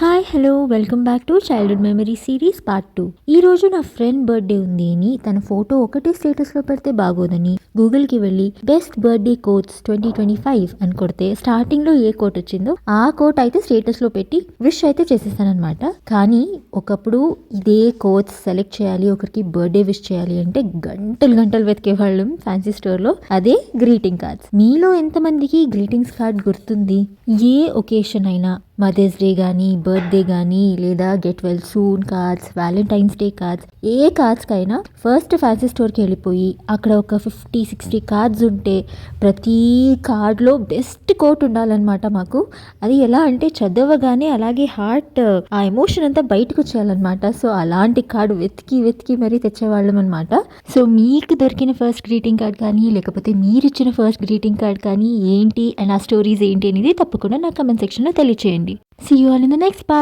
Hi hello welcome back to childhood memory series part 2. ఈ రోజు నా ఫ్రెండ్ బర్త్డే ఉంది అని తన ఫోటో ఒకటే స్టేటస్ లో పెడితే బాగోదని గూగుల్కి వెళ్ళి బెస్ట్ బర్త్డే కోట్స్ 2025 అని కొడితే స్టార్టింగ్ లో ఏ కోట్ వచ్చిందో ఆ కోట్ అయితే స్టేటస్ లో పెట్టి విష్ అయితే చేసేసానమాట. కానీ ఒకప్పుడు ఇదే కోట్స్ సెలెక్ట్ చేయాలి, ఒకరికి బర్త్డే విష్ చేయాలి అంటే గంటలు వెతికేవాళ్ళం ఫ్యాన్సీ స్టోర్ లో. అదే గ్రీటింగ్ కార్డ్స్. మీలో ఎంతమందికి గ్రీటింగ్స్ కార్డ్ గుర్తుంది? ఏ ఒకేషన్ అయినా, మదర్స్ డే కానీ, బర్త్డే కానీ, లేదా get well soon cards, valentine's day cards, ఏ కార్డ్స్ కైనా ఫస్ట్ ఫ్యాన్సీ స్టోర్కి వెళ్ళిపోయి అక్కడ ఒక 50-60 కార్డ్స్ ఉంటే ప్రతి కార్డ్లో బెస్ట్ కోట్ ఉండాలన్నమాట మాకు. అది ఎలా అంటే చదవగానే అలాగే హార్ట్ ఆ ఎమోషన్ అంతా బయటకు వచ్చేయాలన్నమాట. సో అలాంటి కార్డు వెతికి మరీ తెచ్చేవాళ్ళం అనమాట. సో మీకు దొరికిన ఫస్ట్ గ్రీటింగ్ కార్డ్ కానీ, లేకపోతే మీరు ఇచ్చిన ఫస్ట్ గ్రీటింగ్ కార్డ్ కానీ ఏంటి అండ్ ఆ స్టోరీస్ ఏంటి అనేది తప్పకుండా నా కమెంట్ సెక్షన్లో తెలియచేయండి. See you all in the next part.